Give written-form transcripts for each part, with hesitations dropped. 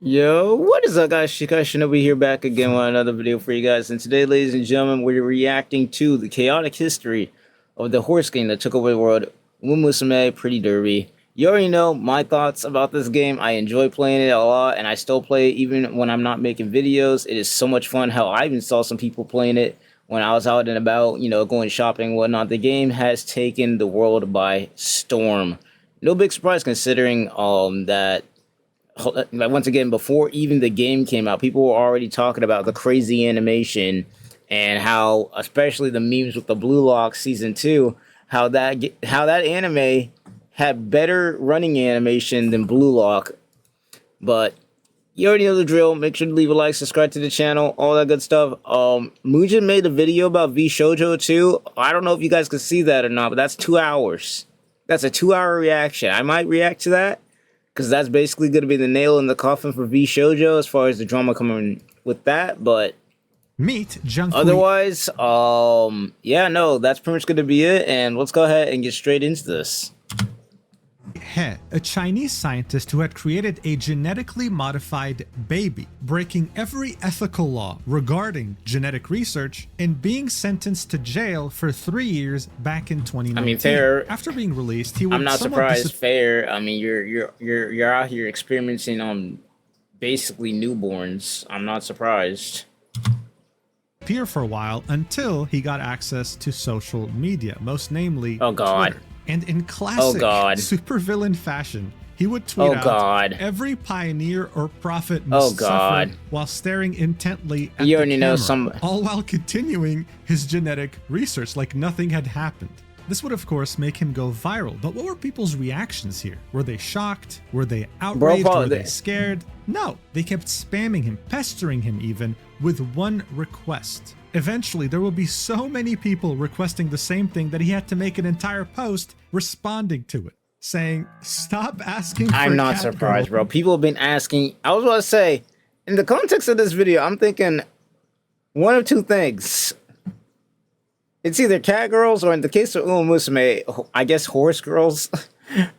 Yo, what is up, guys? Shinobi here, back again with another video for you guys. And today, ladies and gentlemen, we're reacting to the chaotic history of the horse game that took over the world, Umamusume Pretty Derby. You already know my thoughts about this game. I enjoy playing it a lot, and I still play it even when I'm not making videos. It is so much fun. Hell, I even saw some people playing it when I was out and about, going shopping and whatnot. The game has taken the world by storm. No big surprise considering that. Like, once again, before even the game came out, people were already talking about the crazy animation and how, especially the memes with the Blue Lock season 2, how that anime had better running animation than Blue Lock. But you already know the drill. Make sure to leave a like, subscribe to the channel, all that good stuff. Mujin made a video about vtuber too. I don't know if you guys can see that or not, but that's 2 hours. That's a 2-hour reaction. I might react to that, because that's basically going to be the nail in the coffin for vtuber as far as the drama coming with that. But meet Junk. Otherwise, yeah, no, that's pretty much going to be it. And let's go ahead and get straight into this. He, a Chinese scientist who had created a genetically modified baby, breaking every ethical law regarding genetic research and being sentenced to jail for 3 years back in 2019. I mean, fair. After being released, he would I'm not surprised. Fair. I mean, you're out here experimenting on basically newborns. I'm not surprised. Disappear for a while until he got access to social media, most namely Twitter. And in classic supervillain fashion, he would tweet out, "Every pioneer or prophet must suffer," while staring intently at the camera, all while continuing his genetic research like nothing had happened. This would, of course, make him go viral. But what were people's reactions here? Were they shocked? Were they outraged? Were they scared? No, they kept spamming him, pestering him even, with one request. Eventually, there will be so many people requesting the same thing that he had to make an entire post responding to it, saying, "Stop asking for I'm not surprised, bro. People have been asking. I was about to say, in the context of this video, I'm thinking one of two things. It's either cat girls, or in the case of Umamusume, I guess horse girls.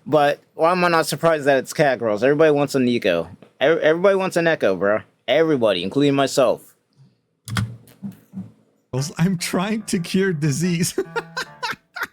But why am I not surprised that it's cat girls? Everybody wants a Nico. Everybody wants an Echo, bro. Everybody, including myself. I'm trying to cure disease."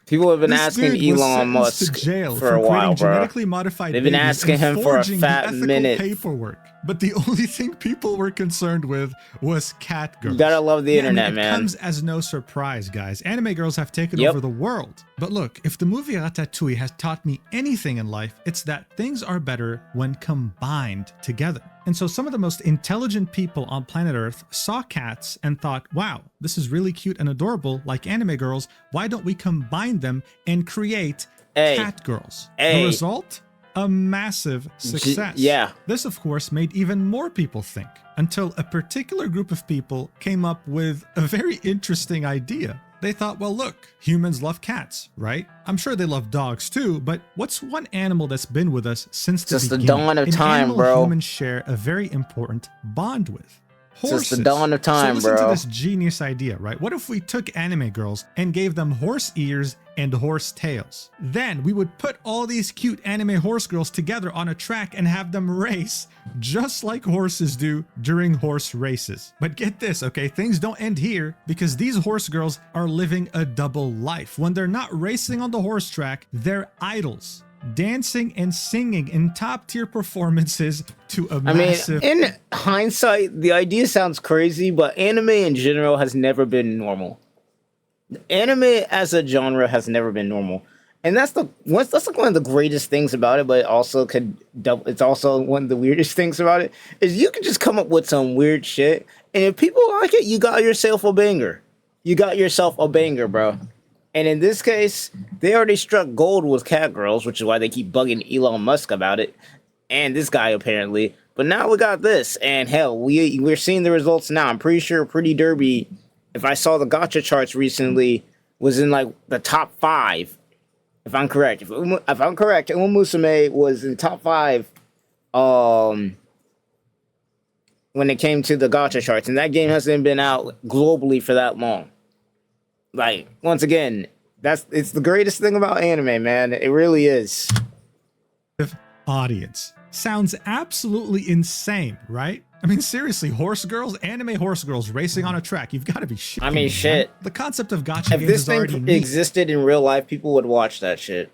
People have been asking Elon Musk for a while, bro. They've been asking him for a fat minute. Paperwork. But the only thing people were concerned with was cat girls. You gotta love the internet, man. It comes as no surprise, guys. Anime girls have taken over the world. But look, if the movie Ratatouille has taught me anything in life, it's that things are better when combined together. And so some of the most intelligent people on planet Earth saw cats and thought, wow, this is really cute and adorable, like anime girls. Why don't we combine them and create cat girls? The result? A massive success. This, of course, made even more people think, until a particular group of people came up with a very interesting idea. They thought, well, look, humans love cats, right? I'm sure they love dogs too, but what's one animal that's been with us since the beginning? Just the dawn of time, bro. Humans share a very important bond with. Horses. Since the dawn of time, so listen to this genius idea, right? What if we took anime girls and gave them horse ears and horse tails? Then we would put all these cute anime horse girls together on a track and have them race just like horses do during horse races. But get this, okay? Things don't end here, because these horse girls are living a double life. When they're not racing on the horse track, they're idols, dancing and singing in top-tier performances to a massive... I mean, in hindsight, the idea sounds crazy, but anime in general has never been normal. Anime as a genre has never been normal. And that's like one of the greatest things about it, but it also it's also one of the weirdest things about it, is you can just come up with some weird shit, and if people like it, you got yourself a banger. You got yourself a banger, bro. And in this case, they already struck gold with cat girls, which is why they keep bugging Elon Musk about it, and this guy apparently. But now we got this, and hell, we're seeing the results now. I'm pretty sure Pretty Derby, if I saw the gacha charts recently, was in like the top 5. If I'm correct, if I'm correct, Umamusume was in top 5 when it came to the gacha charts, and that game hasn't been out globally for that long. Like, once again, it's the greatest thing about anime, man. It really is. Audience. Sounds absolutely insane, right? I mean, seriously, horse girls, anime horse girls racing on a track. You've got to be shitting. I mean, shit. Man. The concept of gacha if games this is already thing neat. existed in real life, people would watch that shit.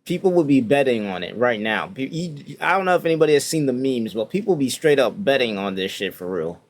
People would be betting on it right now. I don't know if anybody has seen the memes, but people be straight up betting on this shit for real.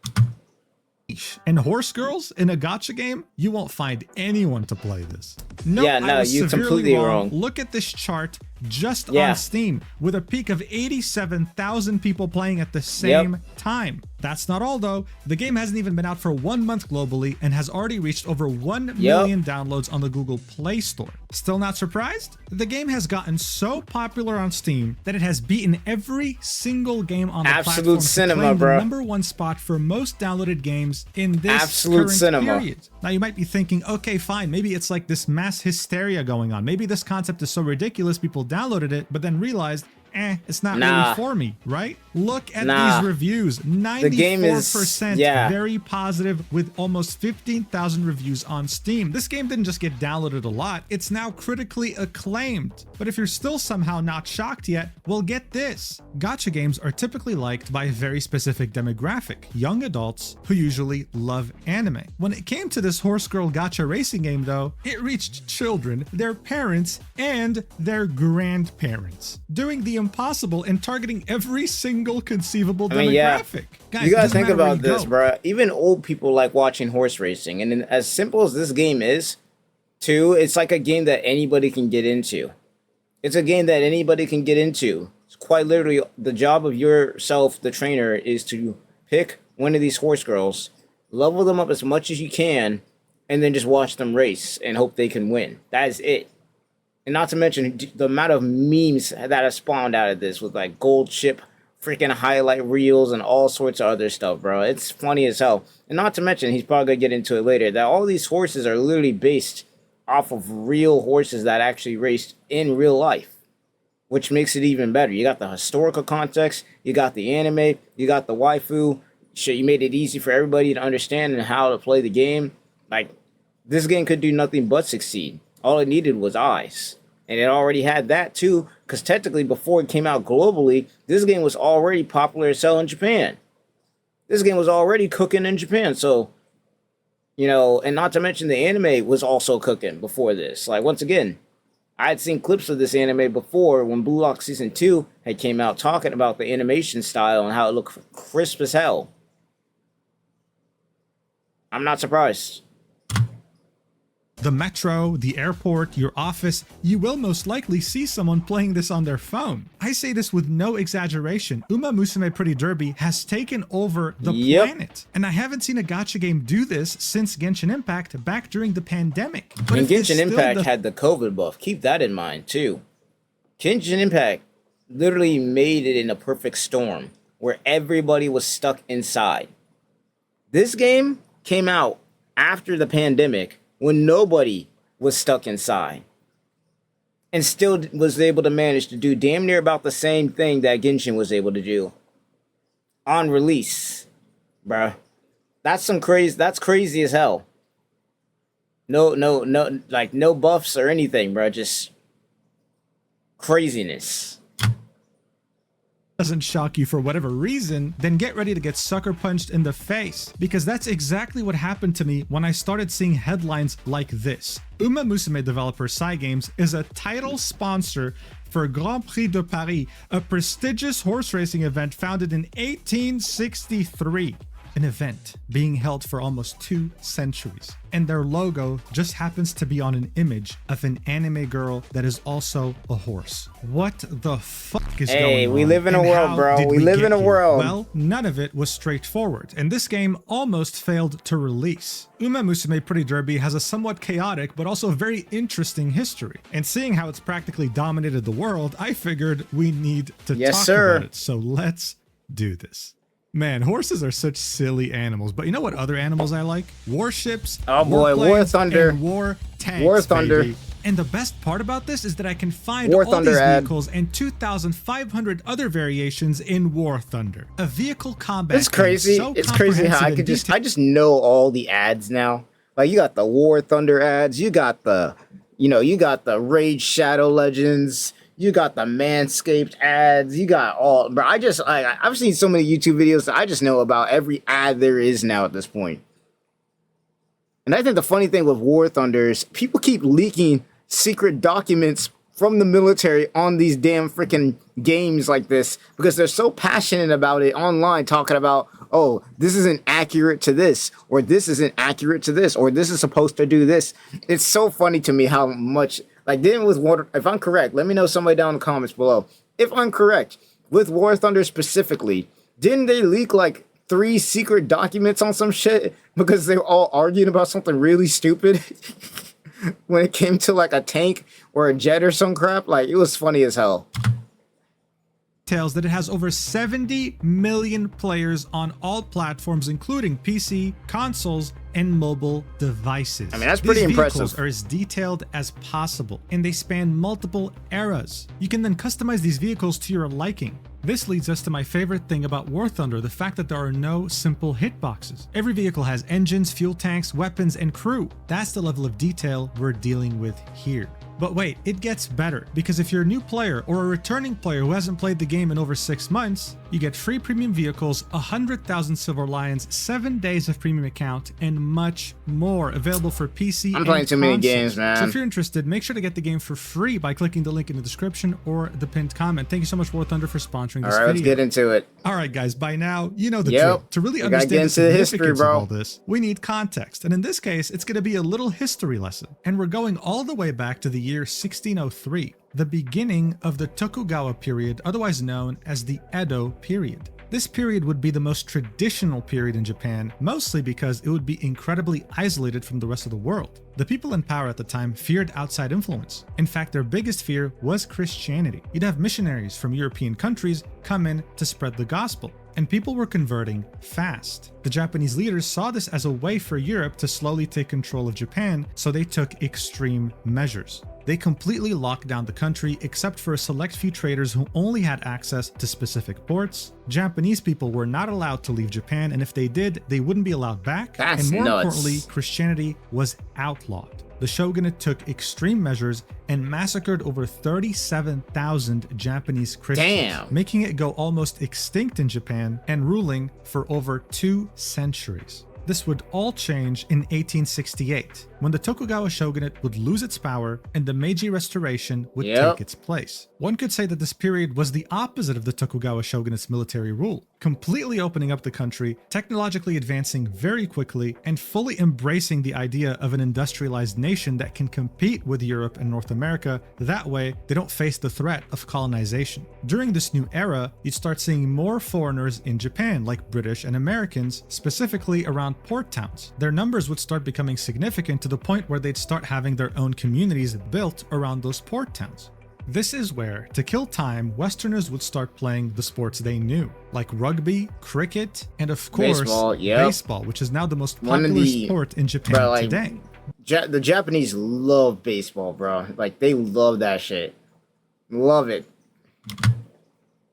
And horse girls in a gacha game, you won't find anyone to play this. No, yeah, no, you're completely wrong. Look at this chart just on Steam with a peak of 87,000 people playing at the same time. That's not all though. The game hasn't even been out for 1 month globally and has already reached over 1 million downloads on the Google Play Store. Still not surprised? The game has gotten so popular on Steam that it has beaten every single game on the platform to claim the #1 spot for most downloaded games in this current period. Now you might be thinking, okay, fine, maybe it's like this mass hysteria going on. Maybe this concept is so ridiculous people downloaded it, but then realized, it's not really for me, right? Look at these reviews. 94% very positive with almost 15,000 reviews on Steam. This game didn't just get downloaded a lot, it's now critically acclaimed. But if you're still somehow not shocked yet, well, get this. Gacha games are typically liked by a very specific demographic, young adults who usually love anime. When it came to this horse girl gacha racing game though, it reached children, their parents, and their grandparents, doing the impossible and targeting every single conceivable demographic. Guys, you gotta think about this, bro. Even old people like watching horse racing, and as simple as this game is, too, it's like a game that anybody can get into. It's a game that anybody can get into. It's quite literally the job of yourself, the trainer, is to pick one of these horse girls, level them up as much as you can, and then just watch them race and hope they can win. That is it. And not to mention the amount of memes that have spawned out of this with like gold chip freaking highlight reels and all sorts of other stuff, bro. It's funny as hell. And not to mention, he's probably going to get into it later, that all these horses are literally based off of real horses that actually raced in real life, which makes it even better. You got the historical context, you got the anime, you got the waifu. Shit, you made it easy for everybody to understand and how to play the game. Like, this game could do nothing but succeed. All it needed was eyes. And it already had that too, because technically before it came out globally, this game was already popular as hell in Japan. This game was already cooking in Japan. So, you know, and not to mention the anime was also cooking before this. Like, once again, I had seen clips of this anime before when Blue Lock Season 2 had came out talking about the animation style and how it looked crisp as hell. I'm not surprised. The metro, the airport, your office, you will most likely see someone playing this on their phone. I say this with no exaggeration. Umamusume Pretty Derby has taken over the planet. And I haven't seen a gacha game do this since Genshin Impact back during the pandemic. But and Genshin Impact had the COVID buff. Keep that in mind too. Genshin Impact literally made it in a perfect storm where everybody was stuck inside. This game came out after the pandemic when nobody was stuck inside and still was able to manage to do damn near about the same thing that Genshin was able to do on release, bruh. That's crazy as hell. No, like no buffs or anything, bruh. Just craziness. Doesn't shock you for whatever reason, then get ready to get sucker punched in the face, because that's exactly what happened to me when I started seeing headlines like this. Umamusume developer Cygames is a title sponsor for Grand Prix de Paris, a prestigious horse racing event founded in 1863. An event being held for almost 2 centuries. And their logo just happens to be on an image of an anime girl that is also a horse. What the fuck is going on? Hey, we live in a world, bro. We live in a world. Well, none of it was straightforward, and this game almost failed to release. Umamusume Pretty Derby has a somewhat chaotic but also very interesting history. And seeing how it's practically dominated the world, I figured we need to talk about it. So let's do this. Man, horses are such silly animals, but you know what other animals I like? Warships, oh boy, War Thunder, and war tanks, War Thunder. Baby. And the best part about this is that I can find all these vehicles and 2,500 other variations in War Thunder. A vehicle combat. It's crazy. It's crazy how I just know all the ads now. Like, you got the War Thunder ads, you got the, you got the Raid Shadow Legends, You got the Manscaped ads. You got all, bro. I've seen so many YouTube videos that I just know about every ad there is now at this point. And I think the funny thing with War Thunder is people keep leaking secret documents from the military on these damn freaking games like this because they're so passionate about it online, talking about, oh, this isn't accurate to this, or this isn't accurate to this, or this is supposed to do this. It's so funny to me how much, like, didn't with War, if I'm correct, let me know somebody down in the comments below. If I'm correct, with War Thunder specifically, didn't they leak like 3 secret documents on some shit because they were all arguing about something really stupid? When it came to like a tank or a jet or some crap, like, it was funny as hell. Tells that it has over 70 million players on all platforms, including PC, consoles, and mobile devices. I mean, that's pretty impressive. These vehicles are as detailed as possible, and they span multiple eras. You can then customize these vehicles to your liking. This leads us to my favorite thing about War Thunder, the fact that there are no simple hitboxes. Every vehicle has engines, fuel tanks, weapons, and crew. That's the level of detail we're dealing with here. But wait, it gets better, because if you're a new player or a returning player who hasn't played the game in over 6 months, you get free premium vehicles, 100,000 Silver Lions, 7 days of premium account, and much more available for PC I'm playing too many games, man. So if you're interested, make sure to get the game for free by clicking the link in the description or the pinned comment. Thank you so much, War Thunder, for sponsoring this video. All right, let's get into it. All right, guys, by now, you know the drill. To really understand the significance of all this, we need context. And in this case, it's going to be a little history lesson. And we're going all the way back to the year 1603, the beginning of the Tokugawa period, otherwise known as the Edo period. This period would be the most traditional period in Japan, mostly because it would be incredibly isolated from the rest of the world. The people in power at the time feared outside influence. In fact, their biggest fear was Christianity. You'd have missionaries from European countries come in to spread the gospel, and people were converting fast. The Japanese leaders saw this as a way for Europe to slowly take control of Japan, so they took extreme measures. They completely locked down the country except for a select few traders who only had access to specific ports. Japanese people were not allowed to leave Japan, and if they did, they wouldn't be allowed back. That's and more nuts. importantly, Christianity was outlawed. The shogunate took extreme measures and massacred over 37,000 Japanese Christians, making it go almost extinct in Japan and ruling for over 2 centuries. This would all change in 1868, when the Tokugawa shogunate would lose its power and the Meiji Restoration would take its place. One could say that this period was the opposite of the Tokugawa shogunate's military rule, completely opening up the country, technologically advancing very quickly, and fully embracing the idea of an industrialized nation that can compete with Europe and North America. That way, they don't face the threat of colonization. During this new era, you'd start seeing more foreigners in Japan, like British and Americans, specifically around port towns. Their numbers would start becoming significant to the point where they'd start having their own communities built around those port towns. This is where, to kill time, Westerners would start playing the sports they knew, like rugby, cricket, and of course, baseball, which is now the most popular sport in Japan today. The Japanese love baseball, bro. Like, they love that shit. Love it.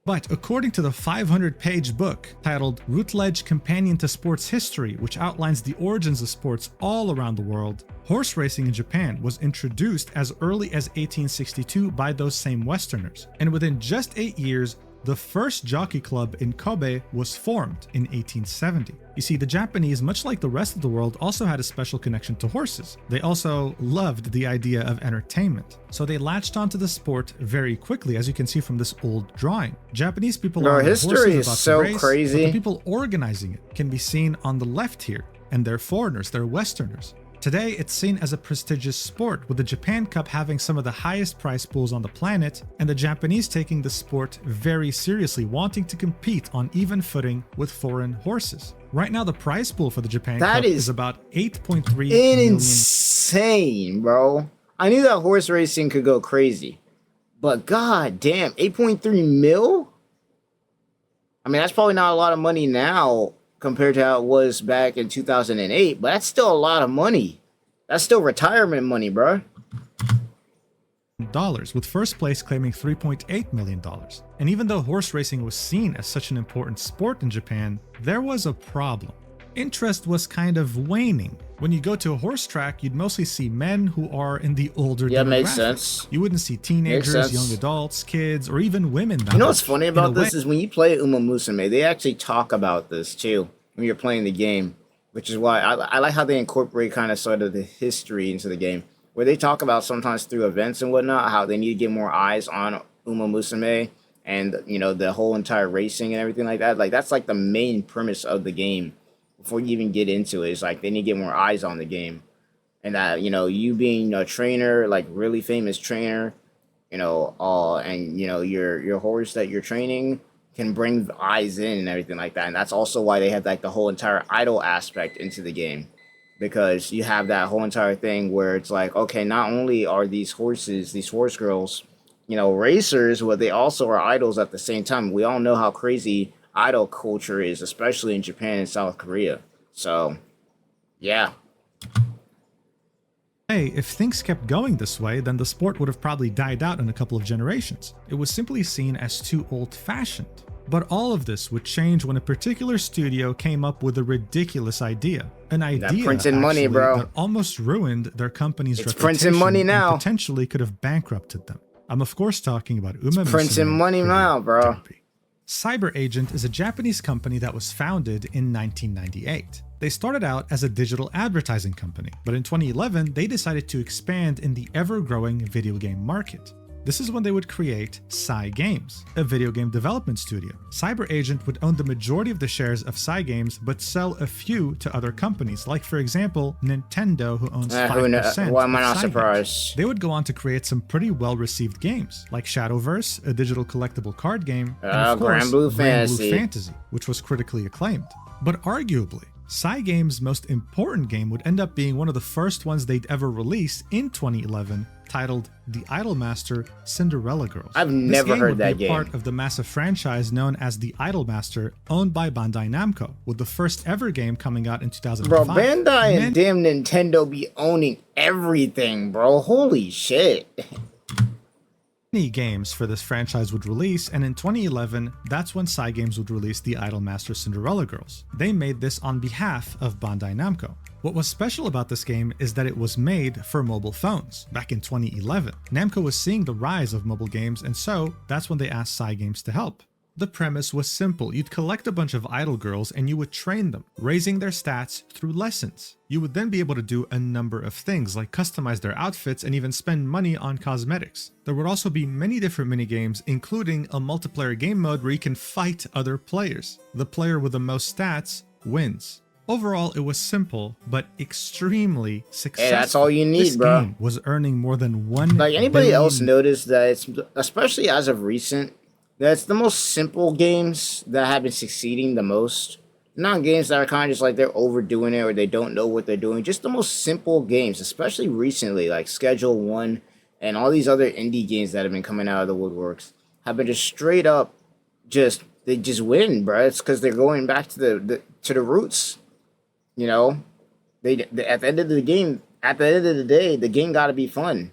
But according to the 500-page book titled Routledge Companion to Sports History, which outlines the origins of sports all around the world, horse racing in Japan was introduced as early as 1862 by those same Westerners. And within just 8 years, the first jockey club in Kobe was formed in 1870. You see, the Japanese, much like the rest of the world, also had a special connection to horses. They also loved the idea of entertainment. So they latched onto the sport very quickly, as you can see from this old drawing. Japanese people are history is so crazy. But the people organizing it can be seen on the left here, and they're foreigners, they're Westerners. Today, it's seen as a prestigious sport, with the Japan Cup having some of the highest prize pools on the planet, and the Japanese taking the sport very seriously, wanting to compete on even footing with foreign horses. Right now, the prize pool for the Japan Cup is about 8.3 million. Insane, bro. I knew that horse racing could go crazy, but god damn, 8.3 mil? I mean, that's probably not a lot of money now compared to how it was back in 2008, but that's still a lot of money. That's still retirement money, bro. With first place claiming $3.8 million. And even though horse racing was seen as such an important sport in Japan, there was a problem. Interest was kind of waning, When you go to a horse track, you'd mostly see men who are in the older demographic. Yeah, makes sense. You wouldn't see teenagers, young adults, kids, or even women. You know what's funny about this is when you play Umamusume, they actually talk about this too when you're playing the game, which is why I like how they incorporate kind of sort of the history into the game, where they talk about sometimes through events and whatnot, how they need to get more eyes on Umamusume and, you know, the whole entire racing and everything like that. Like, that's like the main premise of the game. Before you even get into it, it's like they need to get more eyes on the game. And that, you know, you being a trainer, like really famous trainer, you know, and, you know, your horse that you're training can bring eyes in and everything like that. And that's also why they have like the whole entire idol aspect into the game. Because you have that whole entire thing where it's like, okay, not only are these horses, these horse girls, you know, racers, but they also are idols at the same time. We all know how crazy idol culture is, especially in Japan and South Korea. So, yeah. Hey, if things kept going this way, then the sport would have probably died out in a couple of generations. It was simply seen as too old-fashioned. But all of this would change when a particular studio came up with a ridiculous idea. An idea that printing money, bro, that almost ruined their company's reputation. Printing money now. And potentially could have bankrupted them. I'm of course talking about Umamusume. Printing money now, bro. CyberAgent is a Japanese company that was founded in 1998. They started out as a digital advertising company, but in 2011, they decided to expand in the ever-growing video game market. This is when they would create Cygames, a video game development studio. CyberAgent would own the majority of the shares of Cygames, but sell a few to other companies, like for example, Nintendo, who owns 5%. Why am I not surprised? They would go on to create some pretty well-received games, like Shadowverse, a digital collectible card game, and of course, Grand Blue Fantasy, which was critically acclaimed. But arguably, Cygames' most important game would end up being one of the first ones they'd ever release in 2011, titled The Idolmaster Cinderella Girls. I've never heard that game. This game would be part of the massive franchise known as The Idolmaster, owned by Bandai Namco, with the first ever game coming out in 2005. Bro, Bandai and damn Nintendo be owning everything, bro. Holy shit. Many games for this franchise would release, and in 2011, that's when Cygames would release The Idolmaster Cinderella Girls. They made this on behalf of Bandai Namco. What was special about this game is that it was made for mobile phones. Back in 2011, Namco was seeing the rise of mobile games, and so that's when they asked Cygames to help. The premise was simple. You'd collect a bunch of idol girls and you would train them, raising their stats through lessons. You would then be able to do a number of things, like customize their outfits and even spend money on cosmetics. There would also be many different minigames, including a multiplayer game mode where you can fight other players. The player with the most stats wins. Overall, it was simple, but extremely successful. Hey, that's all you need, this bro. Game was earning more than $1 Like, anybody else noticed that it's, especially as of recent, that's the most simple games that have been succeeding the most. Not games that are kind of just like they're overdoing it or they don't know what they're doing. Just the most simple games, especially recently, like Schedule 1 and all these other indie games that have been coming out of the woodworks, have been just straight up, they just win, bro. It's because they're going back to the roots. You know, they at the end of the game, at the end of the day, the game got to be fun.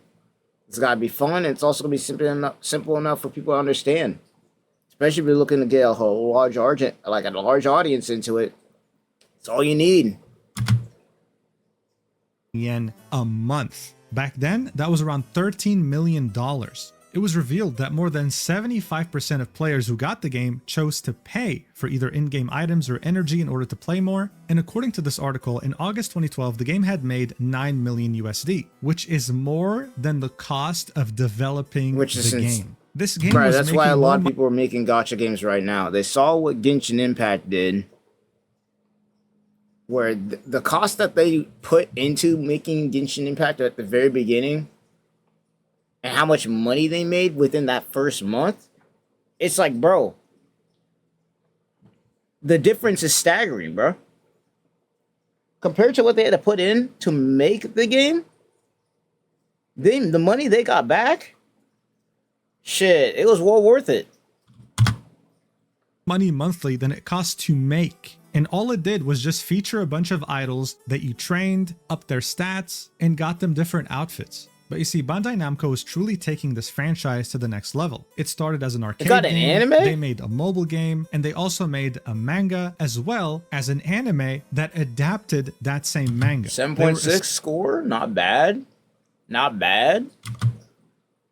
It's got to be fun, and it's also going to be simple enough for people to understand. Especially if you're looking to get a whole large audience into it. It's all you need. Yen a month. Back then, that was around $13 million. It was revealed that more than 75% of players who got the game chose to pay for either in-game items or energy in order to play more. And according to this article, in August 2012, the game had made 9 million USD, which is more than the cost of developing the game. This game was that's why a lot of people are making gacha games right now. They saw what Genshin Impact did, where the cost that they put into making Genshin Impact at the very beginning and how much money they made within that first month, it's like, bro, the difference is staggering, bro. Compared to what they had to put in to make the game, the money they got back, shit, it was well worth it. Money monthly than it cost to make. And all it did was just feature a bunch of idols that you trained, up their stats, and got them different outfits. But you see, Bandai Namco is truly taking this franchise to the next level. It started as an arcade got an game, anime? they made a mobile game, and they also made a manga as well as an anime that adapted that same manga. 7.6 score? Not bad. Not bad.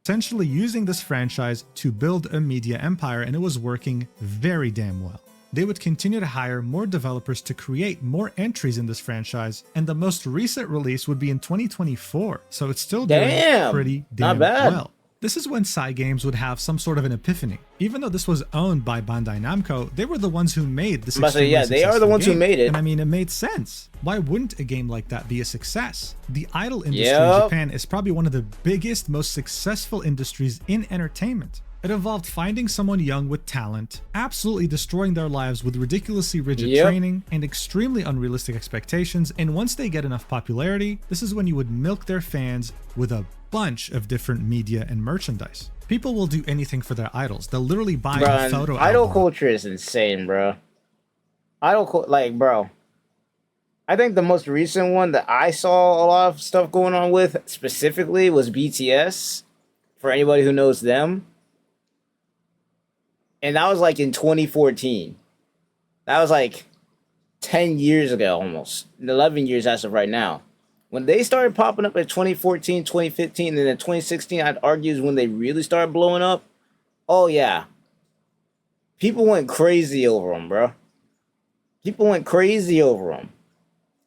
Essentially using this franchise to build a media empire, and it was working very damn well. They would continue to hire more developers to create more entries in this franchise, and the most recent release would be in 2024, so it's still doing pretty damn well. This is when Cygames would have some sort of an epiphany. Even though this was owned by Bandai Namco, they were the ones who made this extremely successful they are the ones who made it. And I mean, it made sense. Why wouldn't a game like that be a success? The idol industry in Japan is probably one of the biggest, most successful industries in entertainment. It involved finding someone young with talent, absolutely destroying their lives with ridiculously rigid training and extremely unrealistic expectations, and once they get enough popularity, this is when you would milk their fans with a bunch of different media and merchandise. People will do anything for their idols. They'll literally buy a photo album. Idol culture is insane, bro. Bro. I think the most recent one that I saw a lot of stuff going on with specifically was BTS, for anybody who knows them. And that was like in 2014. That was like 10 years ago almost. 11 years as of right now. When they started popping up in 2014, 2015, and then 2016, I'd argue is when they really started blowing up. Oh, yeah. People went crazy over them, bro. People went crazy over them.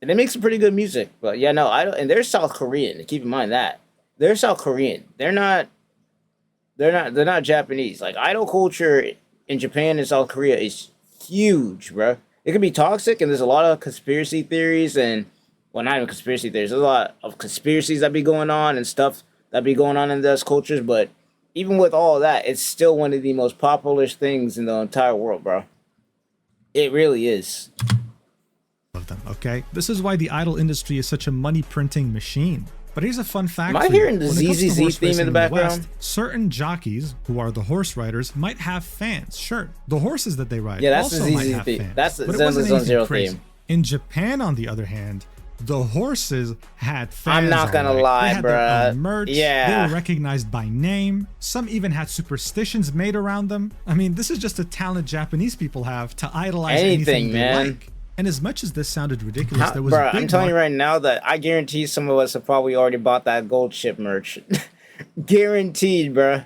And they make some pretty good music. But yeah, no, and they're South Korean. Keep in mind that. They're South Korean. They're not Japanese. Like, idol culture in Japan and South Korea is huge, bro. It can be toxic, and there's a lot of conspiracy theories and, well, not even conspiracy theories. There's a lot of conspiracies that be going on and stuff that be going on in those cultures, but even with all that, it's still one of the most popular things in the entire world, bro. It really is. Of them, okay? This is why the idol industry is such a money-printing machine. But here's a fun fact. Am I hearing the ZZZ theme in the background? Certain jockeys, who are the horse riders, might have fans. Sure, the horses that they ride that's also the might ZZZ have theme. fans. That's the Zenless Zone Zero theme. In Japan, on the other hand, the horses had fans. I'm not gonna lie, they had bro. Their own merch. They were recognized by name. Some even had superstitions made around them. I mean, this is just a talent Japanese people have to idolize anything man. They like. And as much as this sounded ridiculous, there was a big I'm telling you right now that I guarantee some of us have probably already bought that gold ship merch. Guaranteed, bro.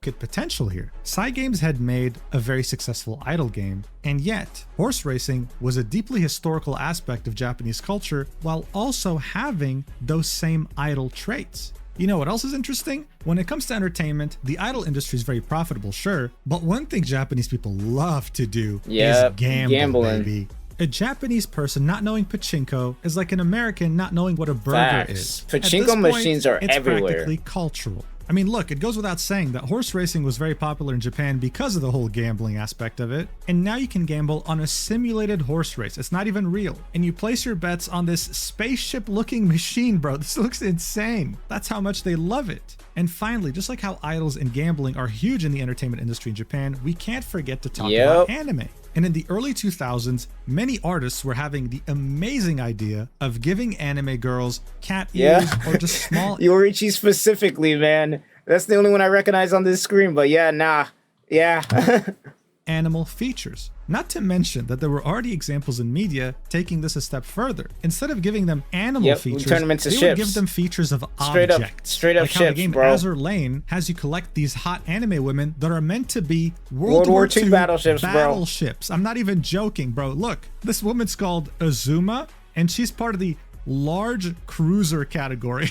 Good potential here. Cygames had made a very successful idol game, and yet horse racing was a deeply historical aspect of Japanese culture while also having those same idol traits. You know what else is interesting? When it comes to entertainment, the idol industry is very profitable, sure, but one thing Japanese people love to do is gambling, baby. A Japanese person not knowing pachinko is like an American not knowing what a burger is. Pachinko machines are everywhere. It's practically cultural. I mean, look, it goes without saying that horse racing was very popular in Japan because of the whole gambling aspect of it. And now you can gamble on a simulated horse race. It's not even real. And you place your bets on this spaceship-looking machine, bro. This looks insane. That's how much they love it. And finally, just like how idols and gambling are huge in the entertainment industry in Japan, we can't forget to talk about anime. And in the early 2000s, many artists were having the amazing idea of giving anime girls cat ears or just small... Yorichi specifically, man. That's the only one I recognize on this screen, but animal features. Not to mention that there were already examples in media taking this a step further. Instead of giving them animal features, turn them into they ships. would give them features of objects. Straight up like ships, how the game bro. Azur Lane has you collect these hot anime women that are meant to be World War II battleships, bro. I'm not even joking, bro. Look, this woman's called Azuma, and she's part of the large cruiser category.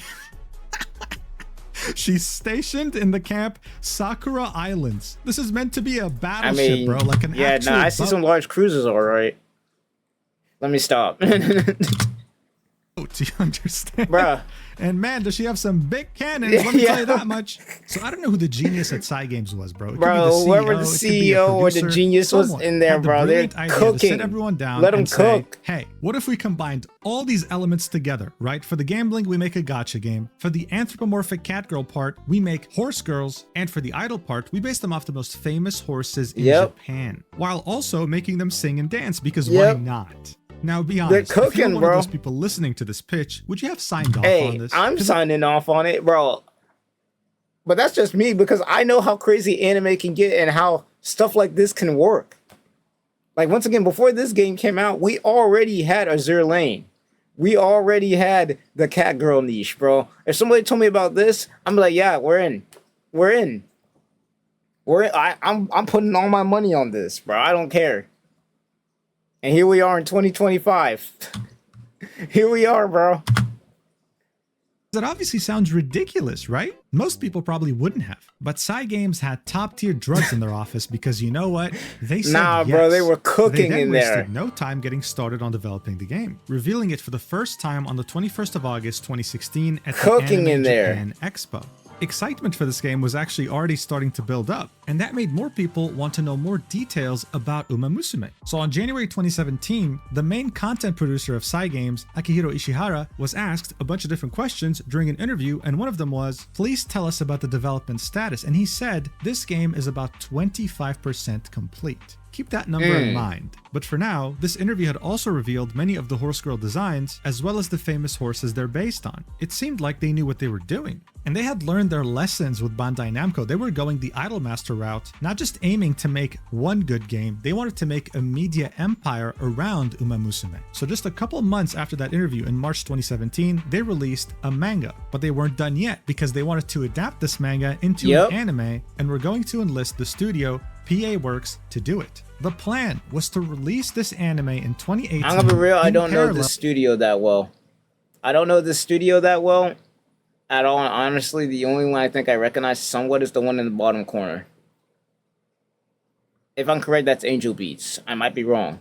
She's stationed in the camp Sakura Islands. This is meant to be a battleship, bro. Like an actual I see some large cruisers, all right. Let me stop. Do you understand? Bruh. And man, does she have some big cannons, let me tell you that much. So I don't know who the genius at Cygames was, bro. Whoever the CEO or the genius was in there, bro. They're cooking. Sit everyone down. Let them cook. Hey, what if we combined all these elements together, right? For the gambling, we make a gacha game. For the anthropomorphic cat girl part, we make horse girls. And for the idol part, we base them off the most famous horses in Japan, while also making them sing and dance, because why not? Now, be honest. They're cooking, if you're one bro. of those people listening to this pitch, would you have signed off on this? I'm signing off on it, bro. But that's just me because I know how crazy anime can get and how stuff like this can work. Like, once again, before this game came out, we already had Azure Lane. We already had the cat girl niche, bro. If somebody told me about this, I'm like, yeah, we're in. We're in. I'm putting all my money on this, bro. I don't care. And here we are in 2025. Here we are, bro. That obviously sounds ridiculous, right? Most people probably wouldn't have. But Cygames had top-tier drugs in their office because you know what? They said yes. Bro, they were cooking in there. They wasted no time getting started on developing the game, revealing it for the first time on the 21st of August 2016 at the Anime Japan Expo. Excitement for this game was actually already starting to build up, and that made more people want to know more details about Umamusume. So on January 2017, the main content producer of Cygames, Akihiro Ishihara, was asked a bunch of different questions during an interview, and one of them was, please tell us about the development status. And he said, this game is about 25% complete. Keep that number in mind. But for now, this interview had also revealed many of the horse girl designs, as well as the famous horses they're based on. It seemed like they knew what they were doing. And they had learned their lessons with Bandai Namco. They were going the Idolmaster route, not just aiming to make one good game, they wanted to make a media empire around Umamusume. So just a couple months after that interview in March 2017, they released a manga. But they weren't done yet because they wanted to adapt this manga into an anime, and were going to enlist the studio PA Works to do it. The plan was to release this anime in 2018. I'm gonna be real, I don't know the studio that well. I don't know the studio that well at all. Honestly, the only one I think I recognize somewhat is the one in the bottom corner. If I'm correct, that's Angel Beats. I might be wrong.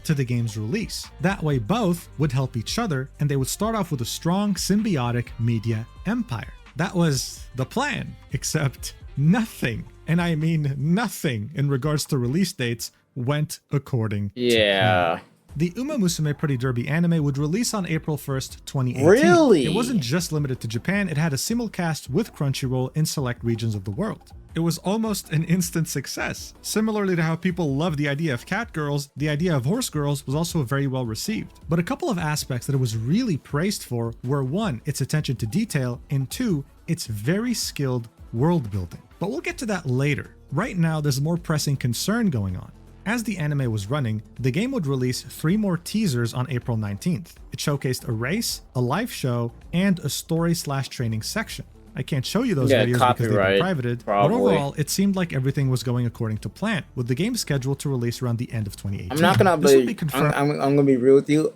To the game's release. That way both would help each other, and they would start off with a strong symbiotic media empire. That was the plan, except nothing, and I mean nothing, in regards to release dates went according to plan. The Umamusume Pretty Derby anime would release on April 1st, 2018. Really? It wasn't just limited to Japan, it had a simulcast with Crunchyroll in select regions of the world. It was almost an instant success. Similarly to how people love the idea of cat girls, the idea of horse girls was also very well received. But a couple of aspects that it was really praised for were, one, its attention to detail, and two, its very skilled world building. But we'll get to that later. Right now, there's a more pressing concern going on. As the anime was running, the game would release 3 more teasers on April 19th. It showcased a race, a live show, and a story/training section. I can't show you those videos because they've been privated, but overall, it seemed like everything was going according to plan, with the game scheduled to release around the end of 2018. I'm not gonna be I'm gonna be real with you.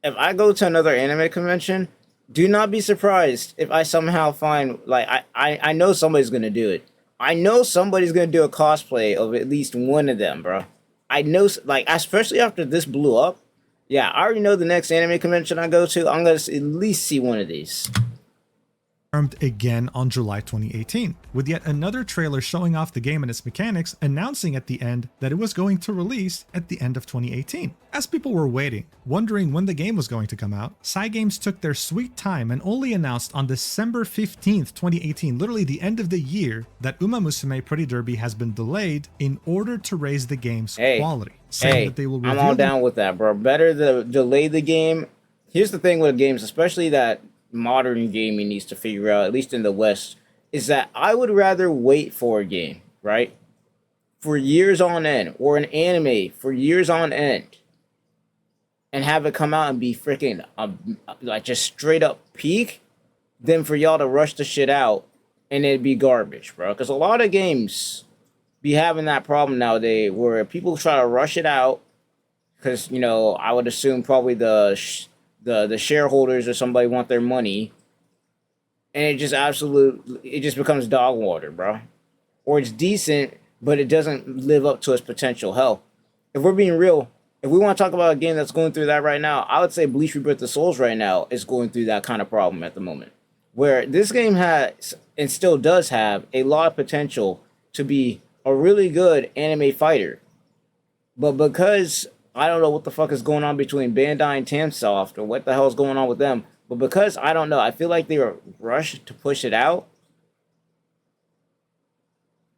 If I go to another anime convention, do not be surprised if I somehow find, like, I know somebody's gonna do it. I know somebody's gonna do a cosplay of at least one of them, bro. I know, like, especially after this blew up. Yeah, I already know the next anime convention I go to, I'm gonna at least see one of these. Again on July 2018, with yet another trailer showing off the game and its mechanics, announcing at the end that it was going to release at the end of 2018. As people were waiting, wondering when the game was going to come out, Cygames took their sweet time and only announced on December 15th, 2018, literally the end of the year, that Umamusume Pretty Derby has been delayed in order to raise the game's quality. Saying that they will I'm all down with that, bro. Better to delay the game. Here's the thing with games, especially that modern gaming needs to figure out, at least in the West, is that I would rather wait for a game, right, for years on end, or an anime for years on end, and have it come out and be freaking like just straight up peak, than for y'all to rush the shit out and it'd be garbage, bro. Because a lot of games be having that problem nowadays where people try to rush it out because, you know, I would assume probably the shareholders or somebody want their money, and it just becomes dog water, bro. Or it's decent, but it doesn't live up to its potential. Hell, if we're being real, if we want to talk about a game that's going through that right now, I would say Bleach Rebirth of Souls right now is going through that kind of problem at the moment, where this game has, and still does have, a lot of potential to be a really good anime fighter. But because I don't know what the fuck is going on between Bandai and Tamsoft, or what the hell is going on with them. But because I don't know, I feel like they were rushed to push it out.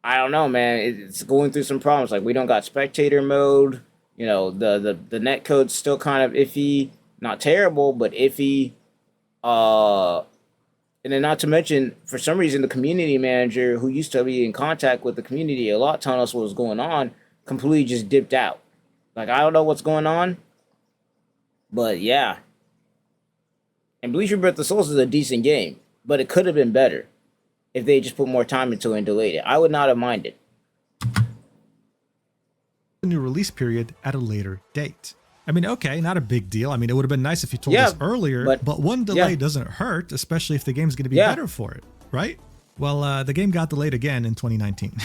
I don't know, man. It's going through some problems. Like, we don't got spectator mode. You know, the net code's still kind of iffy, not terrible, but iffy. And then not to mention, for some reason, the community manager who used to be in contact with the community a lot, telling us what was going on, completely just dipped out. Like, I don't know what's going on, but yeah. And Bleacher Breath of Souls is a decent game, but it could have been better if they just put more time into it and delayed it. I would not have minded. The new release period at a later date. I mean, okay, not a big deal. I mean, it would have been nice if you told us earlier, but one delay doesn't hurt, especially if the game's going to be better for it, right? Well, the game got delayed again in 2019,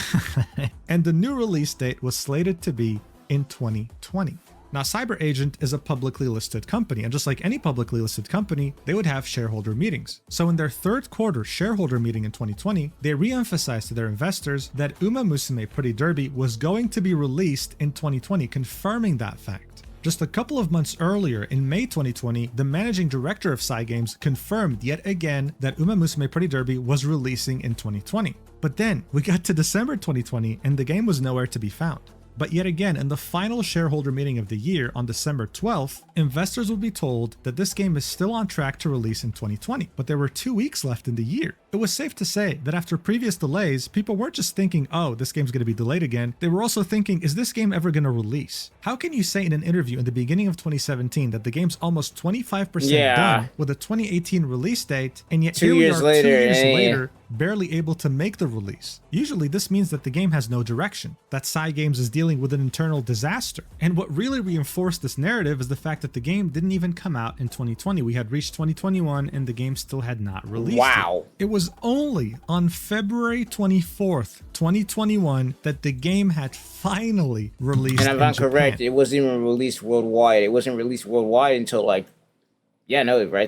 and the new release date was slated to be in 2020. Now, Cyber Agent is a publicly listed company, and just like any publicly listed company, they would have shareholder meetings. So in their third quarter shareholder meeting in 2020, they re-emphasized to their investors that Umamusume Pretty Derby was going to be released in 2020, confirming that fact. Just a couple of months earlier, in May 2020, the managing director of Cygames confirmed yet again that Umamusume Pretty Derby was releasing in 2020. But then, we got to December 2020 and the game was nowhere to be found. But yet again, in the final shareholder meeting of the year on December 12th, investors would be told that this game is still on track to release in 2020, but there were 2 weeks left in the year. It was safe to say that after previous delays, people weren't just thinking, oh, this game's going to be delayed again. They were also thinking, is this game ever going to release? How can you say in an interview in the beginning of 2017 that the game's almost 25% done with a 2018 release date, and yet here we are 2 years later, barely able to make the release? Usually this means that the game has no direction, that Cygames is dealing with an internal disaster. And what really reinforced this narrative is the fact that the game didn't even come out in 2020. We had reached 2021 and the game still had not released. Wow. It was only on February 24th, 2021 that the game had finally released. And if I'm correct, it wasn't even released worldwide. It wasn't released worldwide until right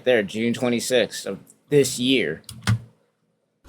there, June 26th of this year.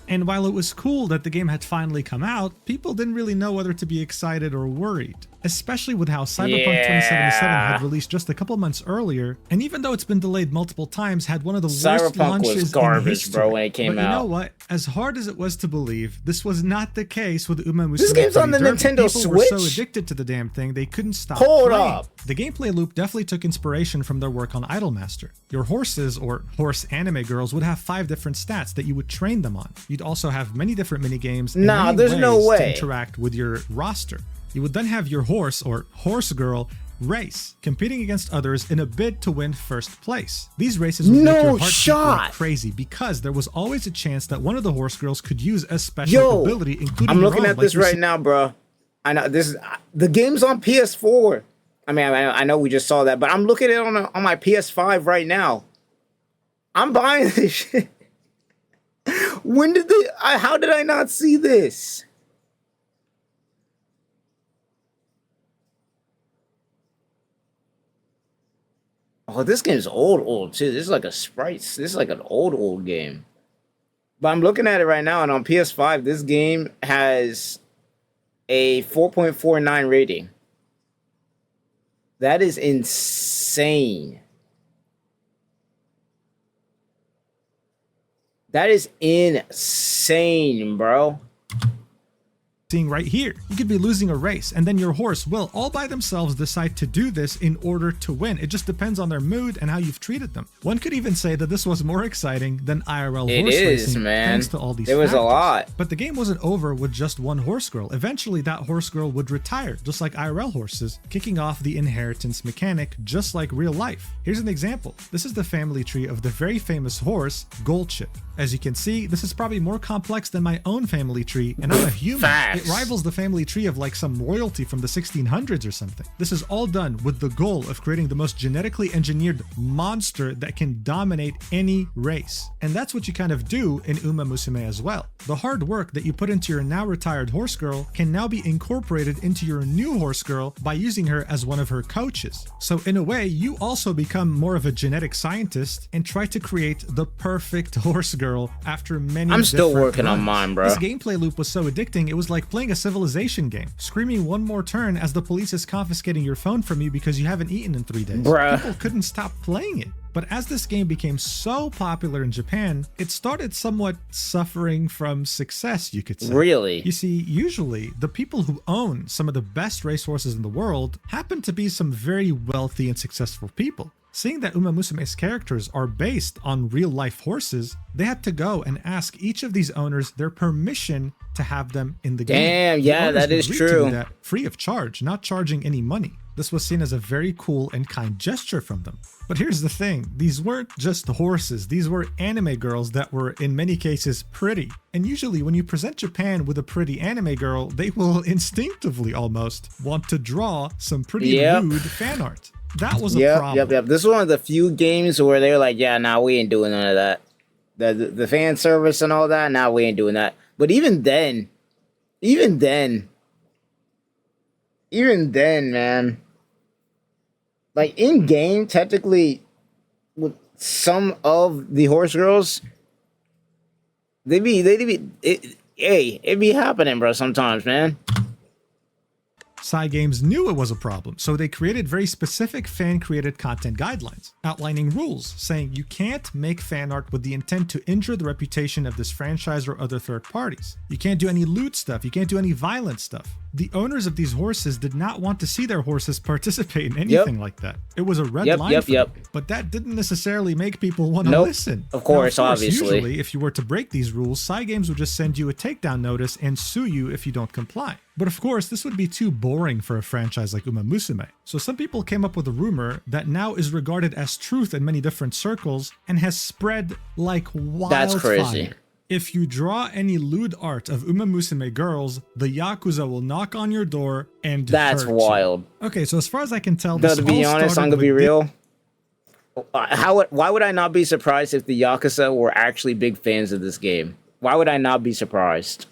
And while it was cool that the game had finally come out, people didn't really know whether to be excited or worried. Especially with how Cyberpunk 2077 had released just a couple months earlier, and even though it's been delayed multiple times, had one of the worst launches was garbage, in history. bro, when it came out. You know what? As hard as it was to believe, this was not the case with Umamusume. This game's on the Nintendo Switch? People were so addicted to the damn thing, they couldn't stop playing. The gameplay loop definitely took inspiration from their work on Idolmaster. Your horses, or horse anime girls, would have 5 different stats that you would train them on. You'd also have many different minigames and many ways to interact with your roster. You would then have your horse, or horse girl, race, competing against others in a bid to win first place. These races would make your heart beat crazy because there was always a chance that one of the horse girls could use a special ability, including I'm looking at this right now, bro. I know this is the game's on PS4. I mean, I know we just saw that, but I'm looking at it on my PS5 right now. I'm buying this shit. When did how did I not see this? Oh, this game's old too. This is like a sprite. This is like an old game. But I'm looking at it right now, and on PS5, this game has a 4.49 rating. That is insane. That is insane, bro. Seeing right here, you could be losing a race and then your horse will all by themselves decide to do this in order to win. It just depends on their mood and how you've treated them. One could even say that this was more exciting than IRL horse racing, man. Thanks to all these factors. Was a lot. But the game wasn't over with just one horse girl. Eventually that horse girl would retire, just like IRL horses, kicking off the inheritance mechanic just like real life. Here's an example. This is the family tree of the very famous horse, Goldchip. As you can see, this is probably more complex than my own family tree, and I'm a human. It rivals the family tree of like some royalty from the 1600s or something. This is all done with the goal of creating the most genetically engineered monster that can dominate any race. And that's what you kind of do in Umamusume as well. The hard work that you put into your now retired horse girl can now be incorporated into your new horse girl by using her as one of her coaches. So in a way, you also become more of a genetic scientist and try to create the perfect horse girl girl after many I'm still working runs. on mine, bro. This gameplay loop was so addicting, it was like playing a Civilization game, screaming one more turn as the police is confiscating your phone from you because you haven't eaten in 3 days. Bruh. People couldn't stop playing it. But as this game became so popular in Japan, it started somewhat suffering from success, you could say. Really? You see, usually, the people who own some of the best racehorses in the world happen to be some very wealthy and successful people. Seeing that Umamusume's characters are based on real-life horses, they had to go and ask each of these owners their permission to have them in the game. Damn, yeah, that is true. To do that free of charge, not charging any money. This was seen as a very cool and kind gesture from them. But here's the thing, these weren't just horses, these were anime girls that were in many cases pretty. And usually when you present Japan with a pretty anime girl, they will instinctively almost want to draw some pretty lewd fan art. That was a problem. Yep. This is one of the few games where they're like, yeah, nah, we ain't doing none of that. The fan service and all that, nah, we ain't doing that. But even then, man, like in game, technically, with some of the horse girls, it'd be happening, bro. Sometimes, man. Cygames knew it was a problem, so they created very specific fan-created content guidelines, outlining rules, saying you can't make fan art with the intent to injure the reputation of this franchise or other third parties. You can't do any lewd stuff, you can't do any violent stuff. The owners of these horses did not want to see their horses participate in anything like that. It was a red line for them, but that didn't necessarily make people want to listen. Of course, obviously. Usually, if you were to break these rules, Cygames would just send you a takedown notice and sue you if you don't comply. But of course, this would be too boring for a franchise like Umamusume. So some people came up with a rumor that now is regarded as truth in many different circles and has spread like wildfire. That's crazy. If you draw any lewd art of Umamusume girls, the Yakuza will knock on your door and That's wild. You. Okay, so as far as I can tell, to be honest, I'm gonna be real. Why would I not be surprised if the Yakuza were actually big fans of this game? Why would I not be surprised?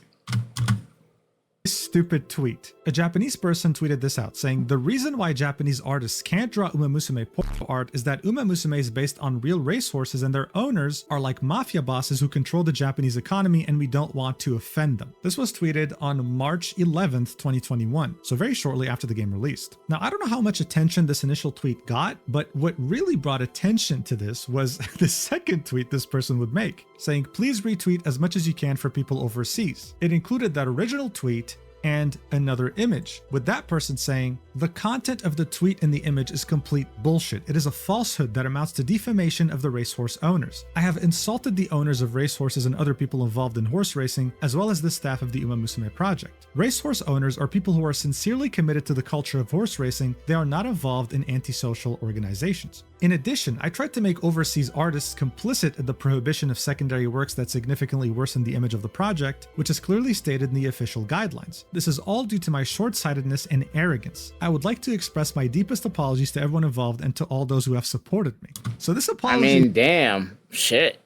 Stupid tweet. A Japanese person tweeted this out, saying, the reason why Japanese artists can't draw Umamusume porno art is that Umamusume is based on real racehorses and their owners are like mafia bosses who control the Japanese economy and we don't want to offend them. This was tweeted on March 11th, 2021, so very shortly after the game released. Now, I don't know how much attention this initial tweet got, but what really brought attention to this was the second tweet this person would make, saying, please retweet as much as you can for people overseas. It included that original tweet and another image, with that person saying, the content of the tweet and the image is complete bullshit. It is a falsehood that amounts to defamation of the racehorse owners. I have insulted the owners of racehorses and other people involved in horse racing, as well as the staff of the Umamusume project. Racehorse owners are people who are sincerely committed to the culture of horse racing. They are not involved in antisocial organizations. In addition, I tried to make overseas artists complicit in the prohibition of secondary works that significantly worsen the image of the project, which is clearly stated in the official guidelines. This is all due to my short-sightedness and arrogance. I would like to express my deepest apologies to everyone involved and to all those who have supported me. So this apology... I mean, damn. Shit.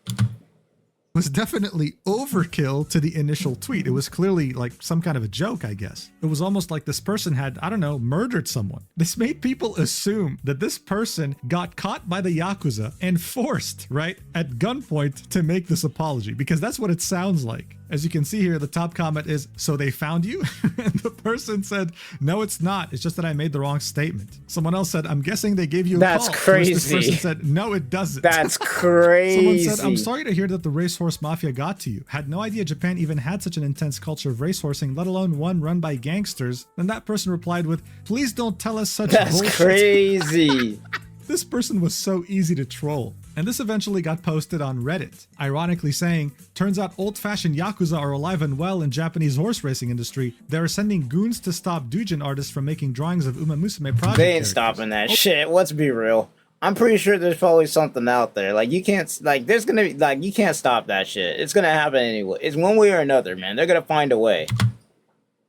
was definitely overkill to the initial tweet. It was clearly like some kind of a joke, I guess. It was almost like this person had, I don't know, murdered someone. This made people assume that this person got caught by the Yakuza and forced, right, at gunpoint to make this apology, because that's what it sounds like. As you can see here, the top comment is, so they found you? And the person said, no, it's not. It's just that I made the wrong statement. Someone else said, I'm guessing they gave you a call. That's crazy. This person said, no, it doesn't. That's crazy. Someone said, I'm sorry to hear that the racehorse mafia got to you. Had no idea Japan even had such an intense culture of racehorsing, let alone one run by gangsters. Then that person replied with, please don't tell us such bullshit. That's crazy. This person was so easy to troll. And this eventually got posted on Reddit, ironically saying, turns out old-fashioned Yakuza are alive and well in Japanese horse racing industry. They are sending goons to stop doujin artists from making drawings of Umamusume project They ain't stopping that shit. Let's be real. I'm pretty sure there's probably something out there. Like, you can't, like, there's gonna be, like, you can't stop that shit. It's gonna happen anyway. It's one way or another, man. They're gonna find a way.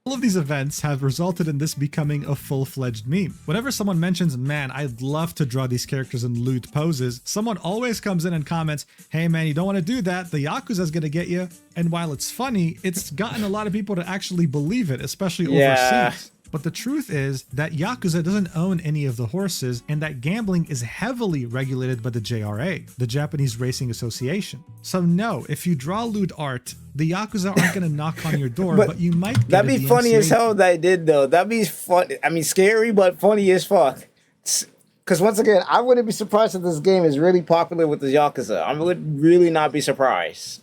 All of these events have resulted in this becoming a full-fledged meme. Whenever someone mentions, man, I'd love to draw these characters in lewd poses, someone always comes in and comments, hey man, you don't want to do that, the Yakuza's gonna get you. And while it's funny, it's gotten a lot of people to actually believe it, especially overseas. But the truth is that Yakuza doesn't own any of the horses, and that gambling is heavily regulated by the JRA, the Japanese Racing Association. So no, if you draw lewd art, the Yakuza aren't going to knock on your door, but you might get that'd be funny as hell if they did, though. That'd be fun. I mean, scary, but funny as fuck. Because once again, I wouldn't be surprised if this game is really popular with the Yakuza. I would really not be surprised.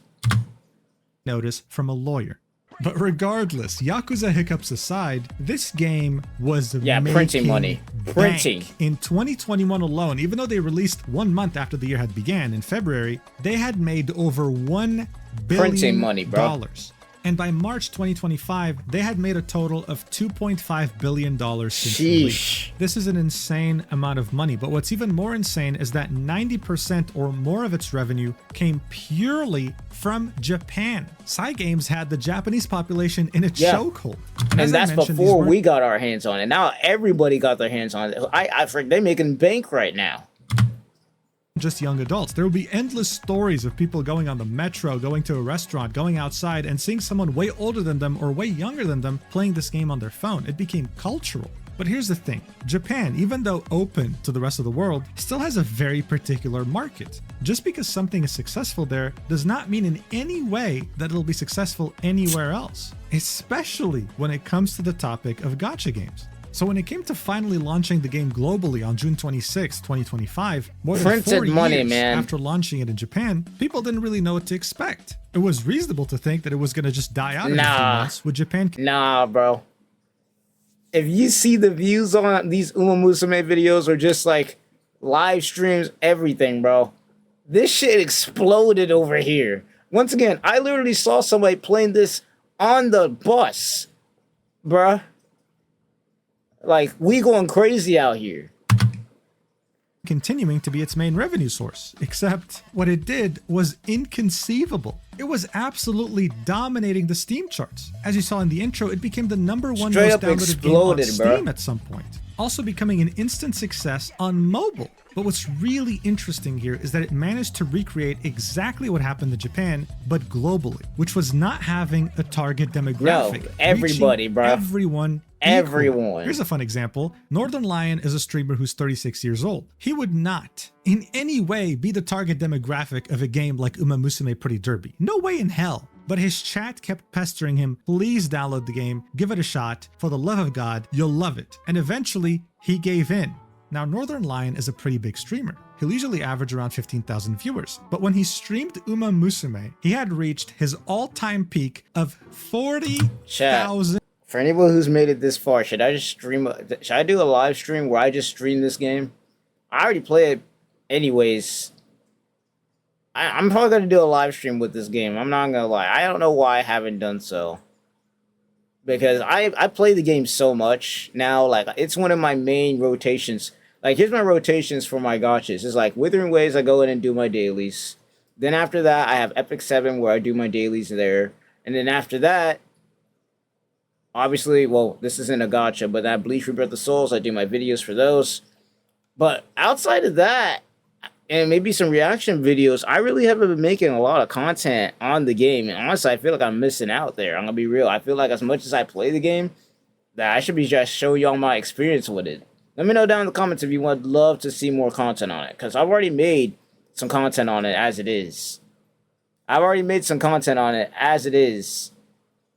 Notice from a lawyer. But regardless, Yakuza hiccups aside, this game was printing money. Printing. In 2021 alone, even though they released 1 month after the year had began in February, they had made over $1 billion. Printing money, bro. And by March 2025, they had made a total of $2.5 billion since release. This is an insane amount of money, but what's even more insane is that 90% or more of its revenue came purely from Japan. Cygames had the Japanese population in a chokehold. And that's before we got our hands on it. Now everybody got their hands on it. I think they're making bank right now. Just young adults. There will be endless stories of people going on the metro, going to a restaurant, going outside, and seeing someone way older than them or way younger than them playing this game on their phone. It became cultural. But here's the thing. Japan, even though open to the rest of the world, still has a very particular market. Just because something is successful there does not mean in any way that it'll be successful anywhere else, especially when it comes to the topic of gacha games. So when it came to finally launching the game globally on June 26, 2025, more than 4 years after launching it in Japan, people didn't really know what to expect. It was reasonable to think that it was going to just die out in a few months with Japan. Nah, bro. If you see the views on these Umamusume videos or just like live streams, everything, bro, this shit exploded over here. Once again, I literally saw somebody playing this on the bus, bruh. Like, we going crazy out here. Continuing to be its main revenue source, except what it did was inconceivable. It was absolutely dominating the Steam charts. As you saw in the intro, it became the #1 most downloaded game on Steam at some point, also becoming an instant success on mobile. But what's really interesting here is that it managed to recreate exactly what happened in Japan, but globally, which was not having a target demographic. No, everybody, bro. Everyone. Everyone. Here's a fun example. Northern Lion is a streamer who's 36 years old. He would not in any way be the target demographic of a game like Umamusume Pretty Derby. No way in hell. But his chat kept pestering him, please download the game, give it a shot, for the love of God, you'll love it. And eventually, he gave in. Now, Northern Lion is a pretty big streamer. He'll usually average around 15,000 viewers. But when he streamed Umamusume, he had reached his all-time peak of 40,000. For anyone who's made it this far, should I just stream? Should I do a live stream where I just stream this game? I already play it anyways. I'm probably going to do a live stream with this game. I'm not going to lie. I don't know why I haven't done so. Because I play the game so much now. Like, it's one of my main rotations. Like, here's my rotations for my gachas. It's like Withering Waves, I go in and do my dailies. Then after that, I have Epic 7 where I do my dailies there. And then after that, obviously, well, this isn't a gacha, but that Bleach Rebirth of Souls, I do my videos for those. But outside of that, and maybe some reaction videos, I really haven't been making a lot of content on the game. And honestly, I feel like I'm missing out there. I'm going to be real. I feel like as much as I play the game, that I should be just showing y'all my experience with it. Let me know down in the comments if you would love to see more content on it. Because I've already made some content on it as it is.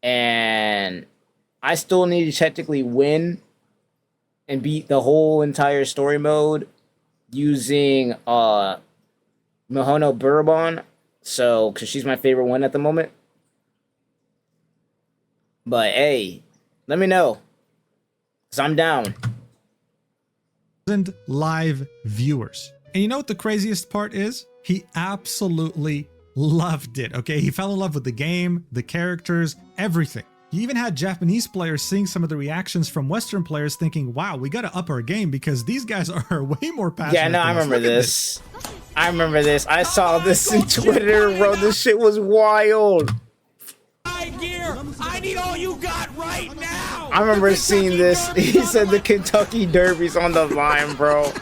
And I still need to technically win and beat the whole entire story mode using Mihono Burabon. So, because she's my favorite one at the moment. But hey, let me know. Because I'm down. Live viewers. And you know what the craziest part is? He absolutely loved it, okay? He fell in love with the game, the characters, everything. He even had Japanese players seeing some of the reactions from Western players thinking, wow, we got to up our game because these guys are way more passionate. Yeah, no, I remember this. I saw this in Twitter, bro. This shit was wild. I need all you got right now. I remember seeing this. He said the Kentucky Derby's on the line, bro.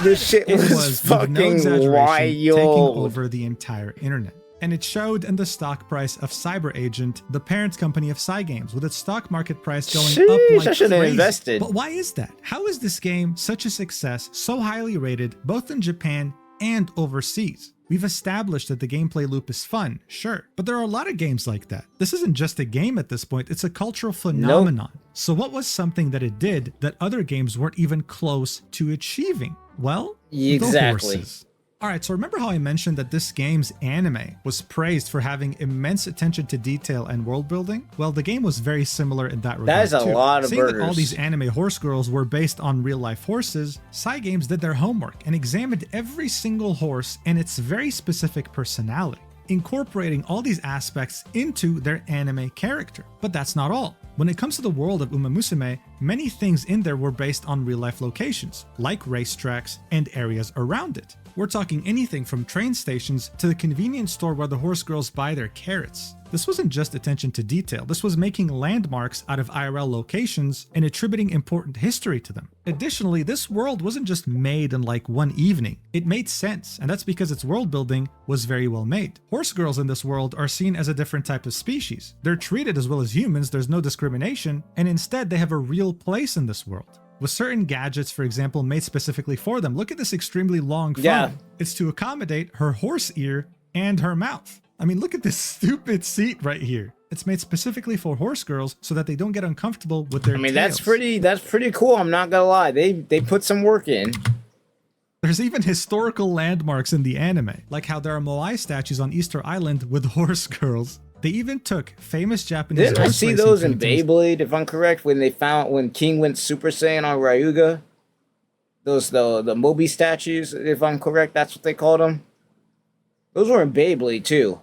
This shit was fucking wild. Taking over the entire internet. and it showed in the stock price of Cyber Agent, the parent company of Cygames, with its stock market price going up like I should have crazy. invested. But why is that? How is this game such a success, so highly rated, both in Japan and overseas? We've established that the gameplay loop is fun, sure, but there are a lot of games like that. This isn't just a game at this point, it's a cultural phenomenon. Nope. So what was something that it did that other games weren't even close to achieving? Well, exactly. The horses. Alright, so remember how I mentioned that this game's anime was praised for having immense attention to detail and world building? Well, the game was very similar in that regard. That is a lot of Seeing burgers. that all these anime horse girls were based on real-life horses, Cygames did their homework and examined every single horse and its very specific personality, incorporating all these aspects into their anime character. But that's not all. When it comes to the world of Umamusume, many things in there were based on real-life locations, like racetracks and areas around it. We're talking anything from train stations to the convenience store where the horse girls buy their carrots. This wasn't just attention to detail, this was making landmarks out of IRL locations and attributing important history to them. Additionally, this world wasn't just made in like one evening. It made sense, and that's because its world building was very well made. Horse girls in this world are seen as a different type of species. They're treated as well as humans, there's no discrimination, and instead they have a real place in this world. With certain gadgets, for example, made specifically for them. Look at this extremely long phone. Yeah. It's to accommodate her horse ear and her mouth. I mean, look at this stupid seat right here. It's made specifically for horse girls so that they don't get uncomfortable with their tails. That's pretty cool. I'm not gonna lie. They put some work in. There's even historical landmarks in the anime, like how there are Moai statues on Easter Island with horse girls. They even took famous Japanese Didn't I see those in Beyblade, if I'm correct, when King went Super Saiyan on Ryuga? Those the Moby statues, if I'm correct, that's what they called them. Those were in Beyblade too.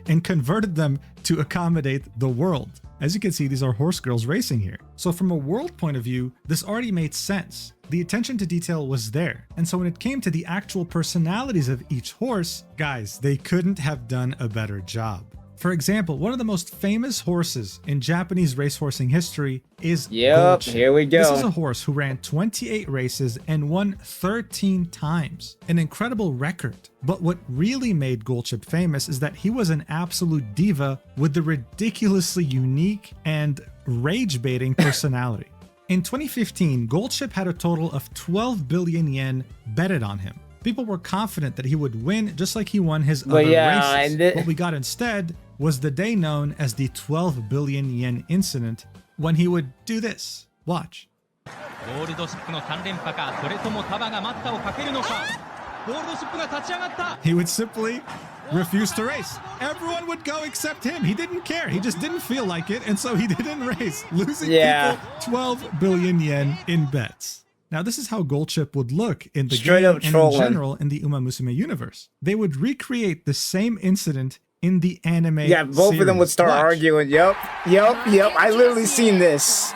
And converted them to accommodate the world. As you can see, these are horse girls racing here. So from a world point of view, this already made sense. The attention to detail was there. And so when it came to the actual personalities of each horse, guys, they couldn't have done a better job. For example, one of the most famous horses in Japanese racehorsing history is Gulchip. Here we go. This is a horse who ran 28 races and won 13 times. An incredible record. But what really made Gulchip famous is that he was an absolute diva with the ridiculously unique and rage-baiting personality. In 2015, Gulchip had a total of 12 billion yen betted on him. People were confident that he would win just like he won his other races. What we got instead was the day known as the 12 billion yen incident, when he would do this. Watch. He would simply refuse to race. Everyone would go except him. He didn't care. He just didn't feel like it, and so he didn't race, losing people 12 billion yen in bets. Now, this is how Gulchip would look in the game and in general in the Umamusume universe. They would recreate the same incident in the anime both series. Of them would start arguing. Yep. I literally seen this.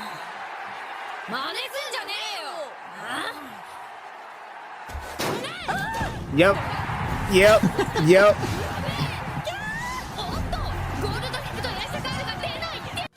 Yep.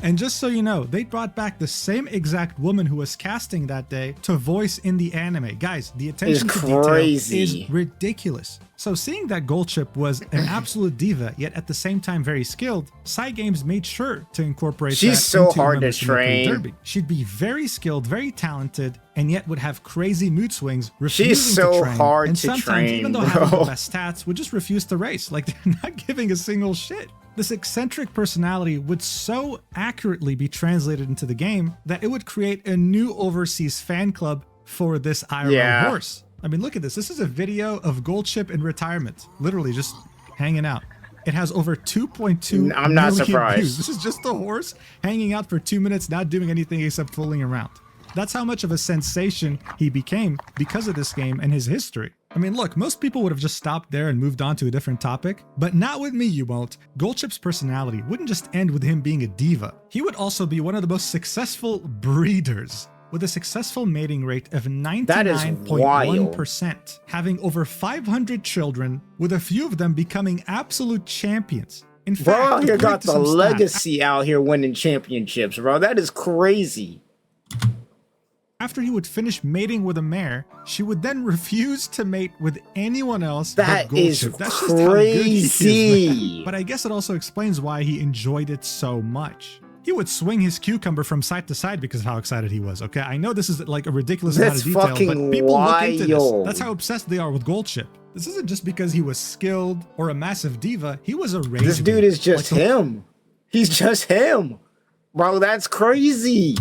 And just so you know, they brought back the same exact woman who was casting that day to voice in the anime. Guys, the attention to detail is ridiculous. So seeing that Gulchip was an absolute diva, yet at the same time very skilled, Cygames made sure to incorporate that into so hard to train. Derby. She'd be very skilled, very talented, and yet would have crazy mood swings, refusing She's so to train. hard and to sometimes, train, even though having the best stats, would just refuse to race. Like, they're not giving a single shit. This eccentric personality would so accurately be translated into the game that it would create a new overseas fan club for this IRL horse. I mean, look at this. This is a video of Gulchip in retirement, literally just hanging out. It has over 2.2 I'm not million surprised. views. This is just the horse hanging out for 2 minutes, not doing anything except fooling around. That's how much of a sensation he became because of this game and his history. I mean, look, most people would have just stopped there and moved on to a different topic, but not with me, you won't. Gulchip's personality wouldn't just end with him being a diva. He would also be one of the most successful breeders, with a successful mating rate of 99.1%, having over 500 children, with a few of them becoming absolute champions. In fact, bro out here got the legacy out here winning championships, bro. That is crazy. After he would finish mating with a mare, she would then refuse to mate with anyone else. That but is Goldship. That's just how good he is, crazy. But I guess it also explains why he enjoyed it so much. He would swing his cucumber from side to side because of how excited he was, okay? I know this is like a ridiculous amount of detail, but people look into this. That's how obsessed they are with Goldship. This isn't just because he was skilled or a massive diva. He was a rage. This dude is just him. He's just him. Bro, that's crazy.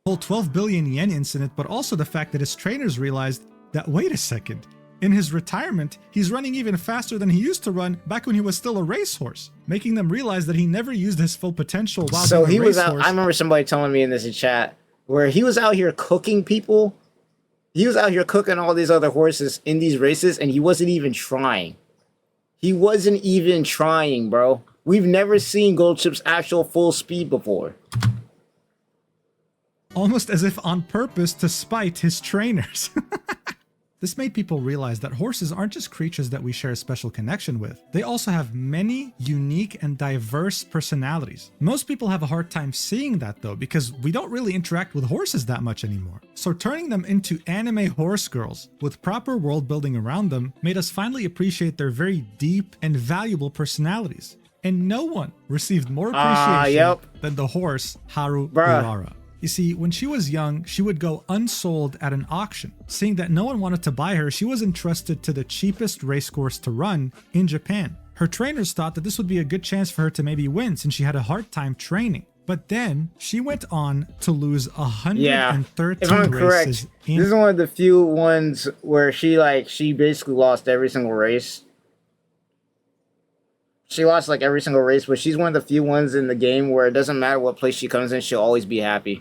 Whole 12 billion yen incident, but also the fact that his trainers realized that, wait a second, in his retirement, he's running even faster than he used to run back when he was still a racehorse, making them realize that he never used his full potential while so being he a was racehorse. out. I remember somebody telling me in this chat where he was out here cooking people. He was out here cooking all these other horses in these races, and he wasn't even trying. He wasn't even trying, bro. We've never seen Goldship's actual full speed before. Almost as if on purpose to spite his trainers. This made people realize that horses aren't just creatures that we share a special connection with. They also have many unique and diverse personalities. Most people have a hard time seeing that though, because we don't really interact with horses that much anymore. So turning them into anime horse girls with proper world building around them made us finally appreciate their very deep and valuable personalities. And no one received more appreciation than the horse Haru Urara. You see, when she was young, she would go unsold at an auction. Seeing that no one wanted to buy her, she was entrusted to the cheapest racecourse to run in Japan. Her trainers thought that this would be a good chance for her to maybe win since she had a hard time training. But then she went on to lose 113 if I'm correct, races. This is one of the few ones where she basically lost every single race. She lost like every single race, but she's one of the few ones in the game where it doesn't matter what place she comes in, she'll always be happy.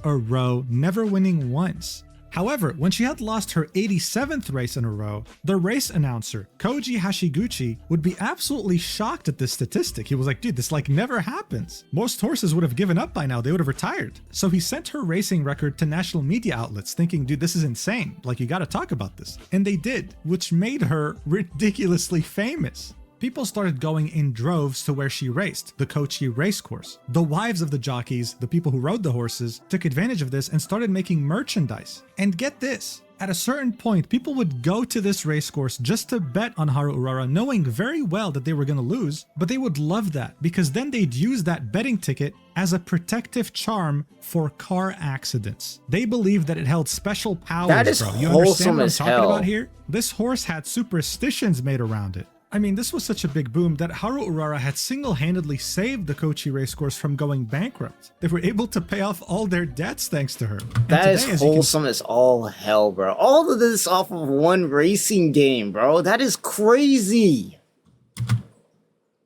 A row, never winning once. However, when she had lost her 87th race in a row, the race announcer, Koji Hashiguchi, would be absolutely shocked at this statistic. He was like, dude, this like never happens. Most horses would have given up by now. They would have retired. So he sent her racing record to national media outlets thinking, dude, this is insane. Like, you got to talk about this. And they did, which made her ridiculously famous. People started going in droves to where she raced, the Kochi racecourse. The wives of the jockeys, the people who rode the horses, took advantage of this and started making merchandise. And get this, at a certain point, people would go to this racecourse just to bet on Haru Urara, knowing very well that they were going to lose, but they would love that because then they'd use that betting ticket as a protective charm for car accidents. They believed that it held special powers, that is bro. You understand what I'm talking hell. about here? This horse had superstitions made around it. I mean, this was such a big boom that Haru Urara had single-handedly saved the Kochi racecourse from going bankrupt. They were able to pay off all their debts thanks to her. That is wholesome as all hell, bro. All of this off of one racing game, bro. That is crazy.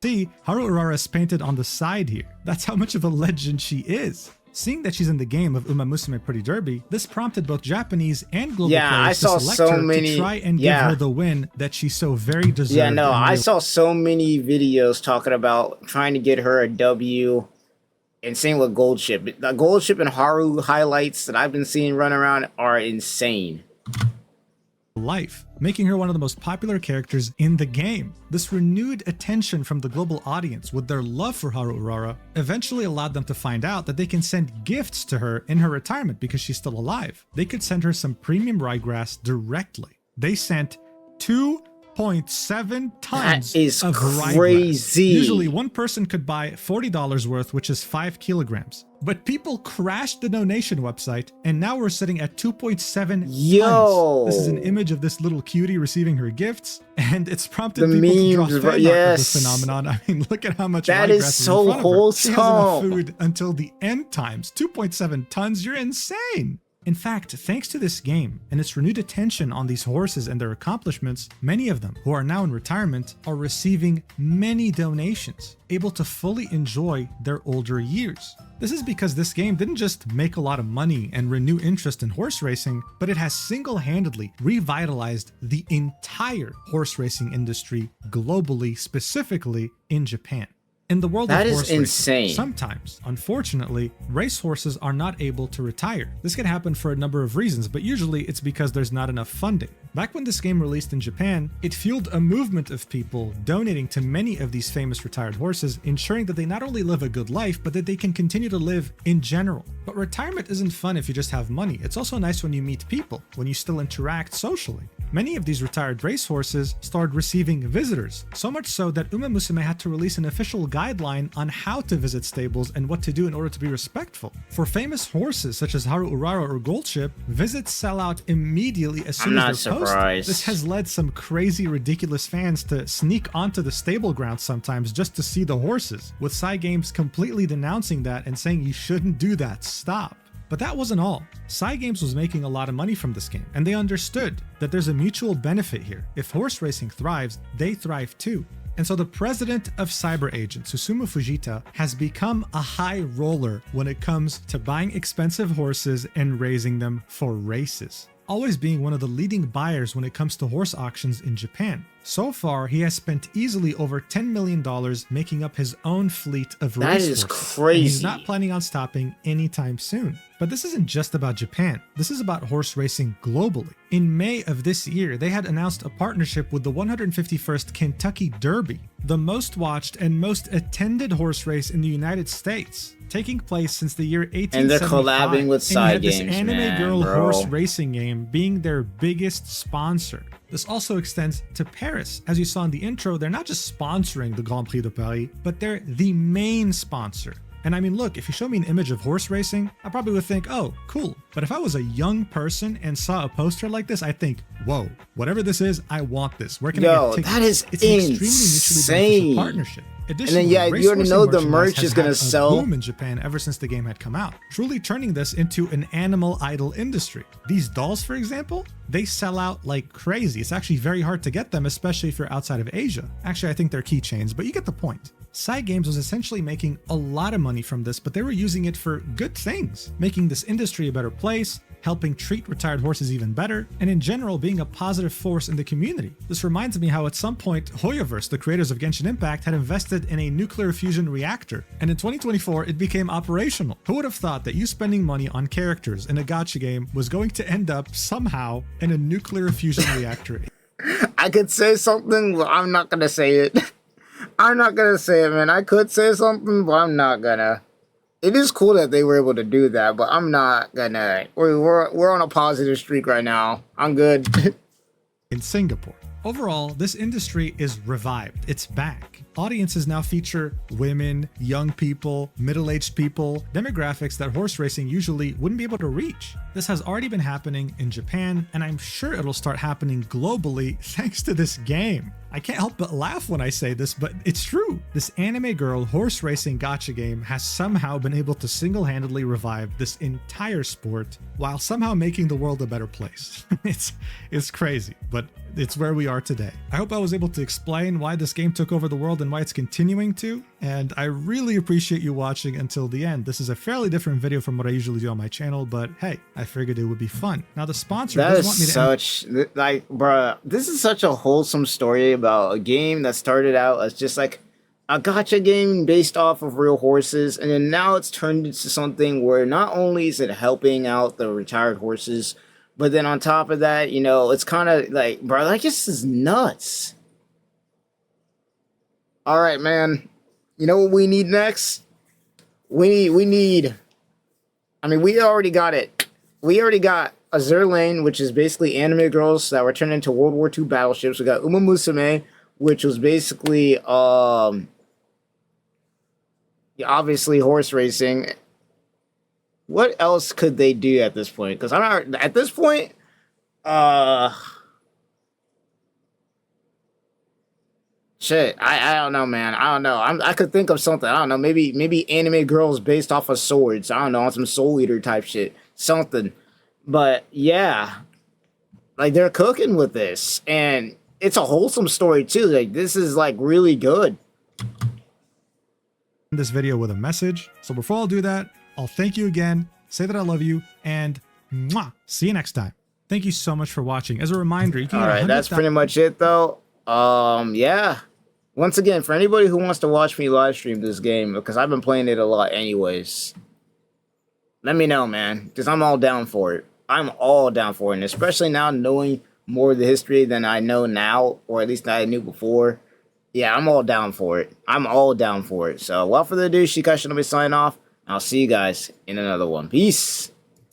See, Haru Urara is painted on the side here. That's how much of a legend she is. Seeing that she's in the game of Umamusume Pretty Derby, this prompted both Japanese and global players to select her to try and give her the win that she so very deserved. Yeah, no, I saw so many videos talking about trying to get her a W, and same with Goldship. The Goldship and Haru highlights that I've been seeing run around are insane. Life, making her one of the most popular characters in the game. This renewed attention from the global audience with their love for Haru Urara eventually allowed them to find out that they can send gifts to her in her retirement because she's still alive. They could send her some premium ryegrass directly. They sent 2.7 tons of crazy. Usually one person could buy $40 worth, which is 5 kilograms. But people crashed the donation website, and now we're sitting at 2.7 tons. This is an image of this little cutie receiving her gifts, and it's prompted people to draw fan art of this phenomenon. I mean, look at how much that is so wholesome. She has enough food until the end times. 2.7 tons, you're insane. In fact, thanks to this game and its renewed attention on these horses and their accomplishments, many of them, who are now in retirement, are receiving many donations, able to fully enjoy their older years. This is because this game didn't just make a lot of money and renew interest in horse racing, but it has single-handedly revitalized the entire horse racing industry globally, specifically in Japan. In the world that of is horse insane. racing, sometimes, unfortunately, racehorses are not able to retire. This can happen for a number of reasons, but usually it's because there's not enough funding. Back when this game released in Japan, it fueled a movement of people donating to many of these famous retired horses, ensuring that they not only live a good life, but that they can continue to live in general. But retirement isn't fun if you just have money. It's also nice when you meet people, when you still interact socially. Many of these retired racehorses started receiving visitors, so much so that Umamusume had to release an official guideline on how to visit stables and what to do in order to be respectful. For famous horses such as Haru Urara or Goldship, visits sell out immediately as soon as they're posted. This has led some crazy, ridiculous fans to sneak onto the stable grounds sometimes just to see the horses, with Cygames completely denouncing that and saying you shouldn't do that, stop. But that wasn't all. Cygames was making a lot of money from this game, and they understood that there's a mutual benefit here. If horse racing thrives, they thrive too. And so the president of cyber agents, Susumu Fujita, has become a high roller when it comes to buying expensive horses and raising them for races, always being one of the leading buyers when it comes to horse auctions in Japan. So far, he has spent easily over $10 million making up his own fleet of racehorses. That is crazy. And he's not planning on stopping anytime soon. But this isn't just about Japan. This is about horse racing globally. In May of this year, they had announced a partnership with the 151st Kentucky Derby, the most watched and most attended horse race in the United States, taking place since the year 1875. And they're collabing with Cygames, this anime girl horse racing game being their biggest sponsor. This also extends to Paris. As you saw in the intro, they're not just sponsoring the Grand Prix de Paris, but they're the main sponsor. And I mean, look, if you show me an image of horse racing, I probably would think, oh, cool. But if I was a young person and saw a poster like this, I think, whoa, whatever this is, I want this. Where can I get tickets? That is it's an extremely mutually beneficial partnership. Additionally, and then, you already know the merch is going to sell. Boom in Japan ever since the game had come out, truly turning this into an animal idol industry. These dolls, for example, they sell out like crazy. It's actually very hard to get them, especially if you're outside of Asia. Actually, I think they're keychains, but you get the point. Cygames was essentially making a lot of money from this, but they were using it for good things, making this industry a better place, helping treat retired horses even better, and in general being a positive force in the community. This reminds me how at some point Hoyoverse, the creators of Genshin Impact, had invested in a nuclear fusion reactor, and in 2024 it became operational. Who would have thought that you spending money on characters in a gacha game was going to end up somehow in a nuclear fusion reactor? I could say something, but I'm not gonna say it. I'm not gonna say it, man. I could say something, but I'm not gonna. It is cool that they were able to do that, but I'm not gonna. We're on a positive streak right now. I'm good. In Singapore. Overall, this industry is revived. It's back. Audiences now feature women, young people, middle-aged people, demographics that horse racing usually wouldn't be able to reach. This has already been happening in Japan, and I'm sure it'll start happening globally thanks to this game. I can't help but laugh when I say this, but it's true. This anime girl horse racing gacha game has somehow been able to single-handedly revive this entire sport while somehow making the world a better place. It's crazy, but it's where we are today. I hope I was able to explain why this game took over the world and why it's continuing to, and I really appreciate you watching until the end. This is a fairly different video from what I usually do on my channel, but hey, I figured it would be fun. Now the sponsor does want me to such like, bruh, this is such a wholesome story about a game that started out as just like a gacha game based off of real horses, and then now it's turned into something where not only is it helping out the retired horses, but then on top of that, you know, it's kind of like, bro, like, this is nuts. All right, man. You know what we need next? We need. I mean, we already got it. We already got Azure Lane, which is basically anime girls that were turned into World War II battleships. We got Umamusume, which was basically, obviously horse racing. What else could they do at this point? Because I'm not at this point. Shit, I don't know, man. I don't know. I could think of something. I don't know. Maybe anime girls based off of swords. I don't know, on some Soul Eater type shit, something. But yeah, like, they're cooking with this, and it's a wholesome story too. Like, this is like really good. This video with a message. So before I'll do that, I'll thank you again, say that I love you, and mwah, see you next time. Thank you so much for watching. As a reminder, you can All right, that's pretty much it though. Yeah. Once again, for anybody who wants to watch me live stream this game, because I've been playing it a lot anyways, let me know, man, because I'm all down for it. I'm all down for it, and especially now knowing more of the history than I know now, or at least I knew before. Yeah, I'm all down for it. I'm all down for it. So, without further ado, Shinobi signing off. I'll see you guys in another one. Peace.